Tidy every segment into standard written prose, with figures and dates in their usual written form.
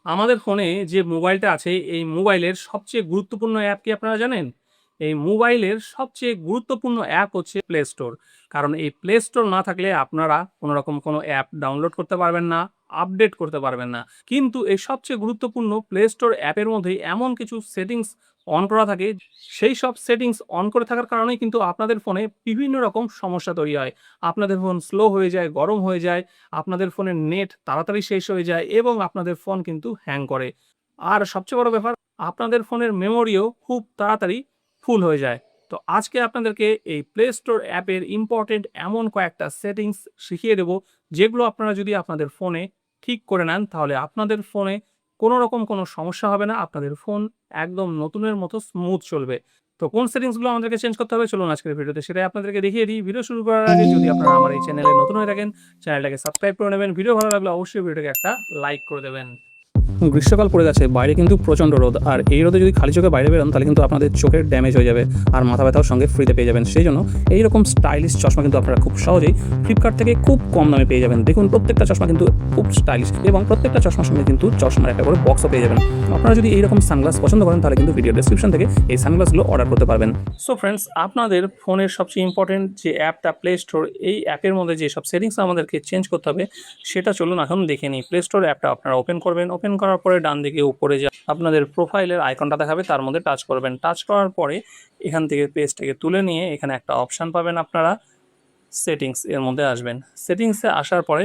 আমাদের ফোনে যে মোবাইলটা আছে এই মোবাইলের সবচেয়ে গুরুত্বপূর্ণ অ্যাপ কি আপনারা জানেন? এই মোবাইলের সবচেয়ে গুরুত্বপূর্ণ অ্যাপ হচ্ছে প্লে স্টোর। কারণ এই প্লে স্টোর না থাকলে আপনারা কোনো রকম কোনো অ্যাপ ডাউনলোড করতে পারবেন না, আপডেট করতে পারবেন না। কিন্তু এই সবচেয়ে গুরুত্বপূর্ণ প্লে স্টোর অ্যাপের মধ্যেই এমন কিছু সেটিংস অন করা থাকে, সেই সব সেটিংস অন করে থাকার কারণেই কিন্তু আপনাদের ফোনে বিভিন্ন রকম সমস্যা তৈরি হয়। আপনাদের ফোন স্লো হয়ে যায়, গরম হয়ে যায়, আপনাদের ফোনের নেট তাড়াতাড়ি শেষ হয়ে যায় এবং আপনাদের ফোন কিন্তু হ্যাং করে। আর সবচেয়ে বড় ব্যাপার, আপনাদের ফোনের মেমোরিও খুব তাড়াতাড়ি ফুল হয়ে যায়। তো আজকে আপনাদেরকে এই প্লে স্টোর অ্যাপের ইম্পর্টেন্ট এমন কয়েকটা সেটিংস শিখিয়ে দেব, যেগুলো আপনারা যদি আপনাদের ফোনে ঠিক করে নেন তাহলে আপনাদের ফোনে কোনো রকম কোনো সমস্যা হবে না। আপনাদের ফোন একদম নতুনের মতো স্মুথ চলবে। তো কোন সেটিংসগুলো আমাদেরকে চেঞ্জ করতে হবে চলুন আজকের ভিডিওতে সেটাই আপনাদেরকে দেখিয়ে দিই। ভিডিও শুরু করার আগে যদি আপনারা আমার এই চ্যানেলে নতুন হয়ে থাকেন, চ্যানেলটাকে সাবস্ক্রাইব করে নেবেন। ভিডিও ভালো লাগলে অবশ্যই ভিডিওটাকে একটা লাইক করে দেবেন। গ্রীষ্মকাল পড়ে গেছে, বাইরে কিন্তু প্রচণ্ড রোদ, আর এই রোদে যদি খালি চোখে বাইরে বেরোন তাহলে কিন্তু আপনাদের চোখের ড্যামেজ হয়ে যাবে আর মাথা ব্যথাও সঙ্গে ফ্রিতে পেয়ে যাবেন। সেই জন্য এইরকম স্টাইলিশ চশমা কিন্তু আপনারা খুব সহজেই ফ্লিপকার্ট থেকে খুব কম দামে পেয়ে যাবেন। দেখুন প্রত্যেকটা চশমা কিন্তু খুব স্টাইলিশ এবং প্রত্যেকটা চশমার সঙ্গে কিন্তু চশমার একটা করে বক্সও পেয়ে যাবেন। আপনারা যদি এইরকম সানগ্লাস পছন্দ করেন তাহলে কিন্তু ভিডিও ডেসক্রিপশন থেকে এই সানগ্লাসগুলো অর্ডার করতে পারবেন। সো ফ্রেন্ডস, আপনাদের ফোনের সবচেয়ে ইম্পর্টেন্ট যে অ্যাপটা প্লে স্টোর, এই অ্যাপের মধ্যে যে সব সেটিংস আমাদেরকে চেঞ্জ করতে হবে সেটা চলুন এখন দেখে নিই। প্লে স্টোর অ্যাপটা আপনারা ওপেন করবেন। ওপেন করার পরে ডান দিকে উপরে যে আপনাদের প্রোফাইলের আইকনটা দেখাবে তার মধ্যে টাচ করবেন। টাচ করার পরে এখান থেকে পেজটাকে তুলে নিয়ে এখানে একটা অপশান পাবেন আপনারা, সেটিংস এর মধ্যে আসবেন। সেটিংসে আসার পরে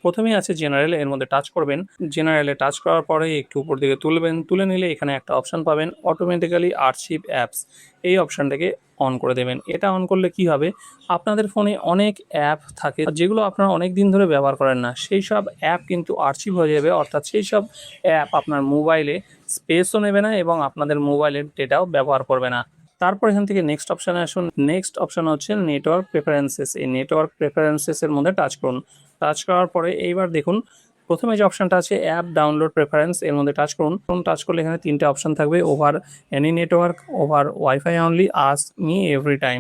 প্রথমেই আছে জেনারেল, এর মধ্যে টাচ করবেন। জেনারেলে টাচ করার পরে একটু উপর দিকে তুলবেন, তুলে নিলে এখানে একটা অপশান পাবেন অটোমেটিক্যালি আর্চিভ অ্যাপস, এই অপশানটাকে অন করে দেবেন। এটা অন করলে কি হবে, আপনাদের ফোনে অনেক অ্যাপ থাকে যেগুলো আপনারা অনেক দিন ধরে ব্যবহার করেন না, সেই সব অ্যাপ কিন্তু আর্চিভ হয়ে যাবে, অর্থাৎ সেই সব অ্যাপ আপনার মোবাইলে স্পেসও নেবে না এবং আপনাদের মোবাইলের ডেটাও ব্যবহার করবে না। তারপর এখান থেকে নেক্সট অপশানে আসুন। নেক্সট অপশান হচ্ছে নেটওয়ার্ক প্রেফারেন্সেস। এই নেটওয়ার্ক প্রেফারেন্সেসের মধ্যে টাচ করুন। টাচ করার পরে এইবার দেখুন প্রথমে যে অপশানটা আছে অ্যাপ ডাউনলোড প্রেফারেন্স, এর মধ্যে টাচ করুন। টাচ করলে এখানে তিনটে অপশান থাকবে, over any network, over wifi only, ask me every time.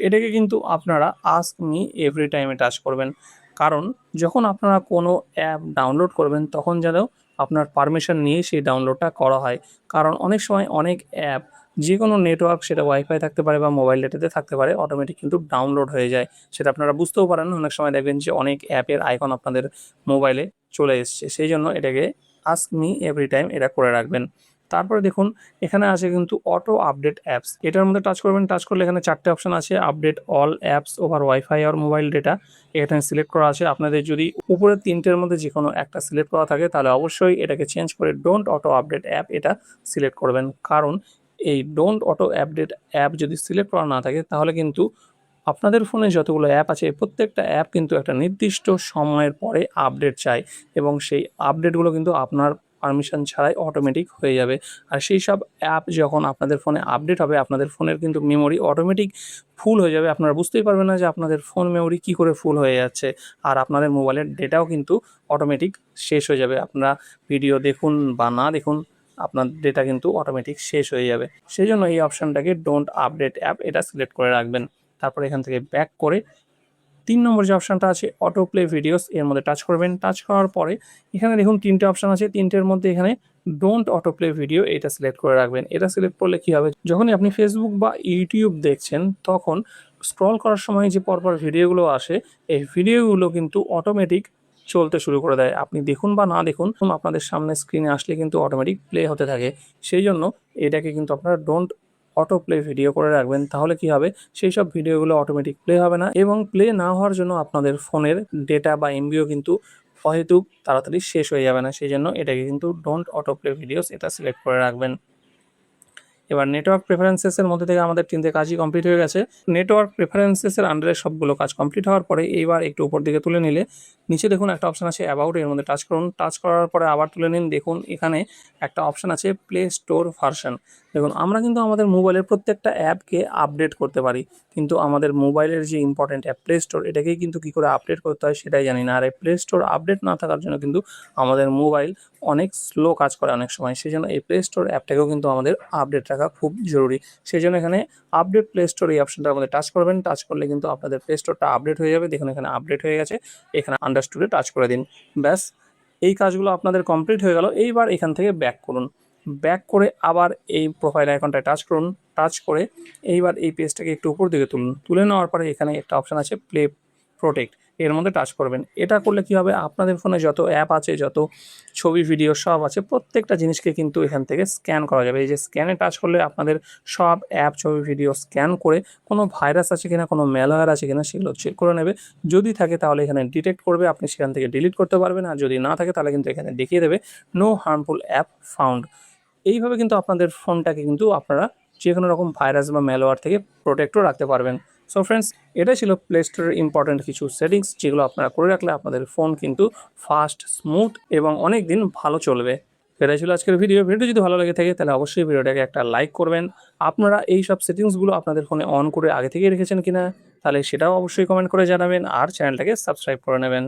এটাকে কিন্তু আপনারা আস্ক মি এভরি টাইমে টাচ করবেন, কারণ যখন আপনারা কোনো অ্যাপ ডাউনলোড করবেন তখন যেন আপনার পারমিশন নিয়ে সেই ডাউনলোডটা করা হয়। কারণ অনেক সময় অনেক অ্যাপ যে কোনো নেটওয়ার্ক, সেটা ওয়াইফাই থাকতে পারে বা মোবাইল ডেটাতে থাকতে পারে, অটোমেটিক কিন্তু ডাউনলোড হয়ে যায়। সেটা আপনারা বুঝতেও পারেন না। অনেক সময় দেখবেন যে অনেক অ্যাপের আইকন আপনাদের মোবাইলে চলে এসছে। সেই জন্য এটাকে আস্ক মি এভরি টাইম এটা করে রাখবেন। তারপরে দেখুন এখানে আছে কিন্তু অটো আপডেট অ্যাপস, এটার মধ্যে টাচ করবেন। টাচ করলে এখানে চারটে অপশন আছে, update all apps over wifi আর মোবাইল ডেটা, এখানে সিলেক্ট করা আছে। আপনাদের যদি উপরের তিনটের মধ্যে যে কোনো একটা সিলেক্ট করা থাকে তাহলে অবশ্যই এটাকে চেঞ্জ করে ডোন্ট অটো আপডেট অ্যাপ এটা সিলেক্ট করবেন। কারণ এই ডোন্ট অটো আপডেট অ্যাপ যদি সিলেক্ট করা না থাকে তাহলে কিন্তু আপনাদের ফোনে যতগুলো অ্যাপ আছে প্রত্যেকটা অ্যাপ কিন্তু একটা নির্দিষ্ট সময়ের পরে আপডেট চায় এবং সেই আপডেটগুলো কিন্তু আপনার পারমিশন ছাড়াই অটোমেটিক হয়ে যাবে। আর সেই সব অ্যাপ যখন আপনাদের ফোনে আপডেট হবে আপনাদের ফোনের কিন্তু মেমোরি অটোমেটিক ফুল হয়ে যাবে। আপনারা বুঝতেই পারবেন না যে আপনাদের ফোন মেমোরি কী করে ফুল হয়ে যাচ্ছে, আর আপনাদের মোবাইলের ডেটাও কিন্তু অটোমেটিক শেষ হয়ে যাবে। আপনারা ভিডিও দেখুন বা না দেখুন, আপনার ডেটা কিন্তু অটোমেটিক শেষ হয়ে যাবে। সেই জন্য এই অপশানটাকে ডোন্ট আপডেট অ্যাপ এটা সিলেক্ট করে রাখবেন। তারপরে এখান থেকে ব্যাক করে ৩ নম্বর যে অপশানটা আছে অটো প্লে ভিডিওস, এর মধ্যে টাচ করবেন। টাচ করার পরে এখানে দেখুন ৩টে অপশান আছে, ৩টের মধ্যে এখানে ডোন্ট অটো প্লে ভিডিও এটা সিলেক্ট করে রাখবেন। এটা সিলেক্ট করলে কী হবে, যখনই আপনি ফেসবুক বা ইউটিউব দেখছেন তখন স্ক্রল করার সময় যে পরপর ভিডিওগুলো আসে এই ভিডিওগুলো কিন্তু অটোমেটিক চলতে শুরু করে দেয়। আপনি দেখুন বা না দেখুন আপনাদের সামনে স্ক্রিনে আসলে কিন্তু অটোমেটিক প্লে হতে থাকে। সেই জন্য এটাকে কিন্তু আপনারা ডোন্ট অটো প্লে ভিডিও করে রাখবেন। তাহলে কি হবে, সেই সব ভিডিওগুলো অটোমেটিক প্লে হবে না এবং প্লে না হওয়ার জন্য আপনাদের ফোনের ডেটা বা এমবিও কিন্তু অহেতুক তাড়াতাড়ি শেষ হয়ে যাবে না। সেই জন্য এটাকে কিন্তু ডোন্ট অটো প্লে ভিডিওস এটা সিলেক্ট করে রাখবেন। এবার নেটওয়ার্ক প্রেফারেন্সেসের মধ্যে থেকে আমাদের 3টে কাজই কমপ্লিট হয়ে গেছে। নেটওয়ার্ক প্রেফারেন্সেসের আন্ডারে সবগুলো কাজ কমপ্লিট হওয়ার পরে এইবার একটু উপর দিকে তুলে নিলে নিচে দেখুন একটা অপশান আছে অ্যাবাউট, এর মধ্যে টাচ করুন। টাচ করার পরে আবার তুলে নিন, দেখুন এখানে একটা অপশান আছে প্লে স্টোর ভার্সন। দেখুন আমরা কিন্তু আমাদের মোবাইলের প্রত্যেকটা অ্যাপকে আপডেট করতে পারি, কিন্তু আমাদের মোবাইলের যে ইম্পর্টেন্ট অ্যাপ প্লে স্টোর এটাকেই কিন্তু কী করে আপডেট করতে হয় সেটাই জানি না। আর এই প্লে স্টোর আপডেট না থাকার জন্য কিন্তু আমাদের মোবাইল অনেক স্লো কাজ করে অনেক সময়। সেই জন্য এই প্লে স্টোর অ্যাপটাকেও কিন্তু আমাদের আপডেট রাখা খুব জরুরি। সেই জন্য এখানে আপডেট প্লে স্টোর এই অপশনটার মধ্যে টাচ করবেন। টাচ করলে কিন্তু আপনাদের প্লে স্টোরটা আপডেট হয়ে যাবে। দেখুন এখানে আপডেট হয়ে গেছে, এখানে আন্ডারস্টুডে টাচ করে দিন, ব্যাস এই কাজগুলো আপনাদের কমপ্লিট হয়ে গেল। এইবার এখান থেকে ব্যাক করুন, ব্যাক করে আবার এই প্রোফাইল আইকনটায় টাচ করুন, টাচ করে এইবার এই পেজটাকে একটু উপর দিকে তুলুন, তুলে নেওয়ার পরে এখানে একটা অপশান আছে প্লে প্রোটেক্ট, এর মধ্যে টাচ করবেন। এটা করলে কী হবে, আপনাদের ফোনে যত অ্যাপ আছে, যত ছবি ভিডিও সব আছে, প্রত্যেকটা জিনিসকে কিন্তু এখান থেকে স্ক্যান করা যাবে। এই যে স্ক্যানে টাচ করলে আপনাদের সব অ্যাপ, ছবি ভিডিও স্ক্যান করে কোনো ভাইরাস আছে কিনা, কোনো ম্যালওয়্যার আছে কিনা সেগুলো চেক করে নেবে। যদি থাকে তাহলে এখানে ডিটেক্ট করবে, আপনি সেখান থেকে ডিলিট করতে পারবেন। আর যদি না থাকে তাহলে কিন্তু এখানে দেখিয়ে দেবে নো হার্মফুল অ্যাপ ফাউন্ড। এইভাবে কিন্তু আপনাদের ফোনটাকে কিন্তু আপনারা যে কোনো রকম ভাইরাস বা ম্যালওয়্যার থেকে প্রোটেক্টও রাখতে পারবেন। সো ফ্রেন্ডস, এটাই ছিল প্লে স্টোরের ইম্পর্টেন্ট কিছু সেটিংস, যেগুলো আপনারা করে রাখলে আপনাদের ফোন কিন্তু ফাস্ট, স্মুথ এবং অনেক দিন ভালো চলবে। এটাই ছিল আজকের ভিডিও যদি ভালো লেগে থাকে তাহলে অবশ্যই ভিডিওটাকে একটা লাইক করবেন। আপনারা এই সব সেটিংসগুলো আপনাদের ফোনে অন করে আগে থেকেই রেখেছেন কিনা তাহলে সেটাও অবশ্যই কমেন্ট করে জানাবেন, আর চ্যানেলটাকে সাবস্ক্রাইব করে নেবেন।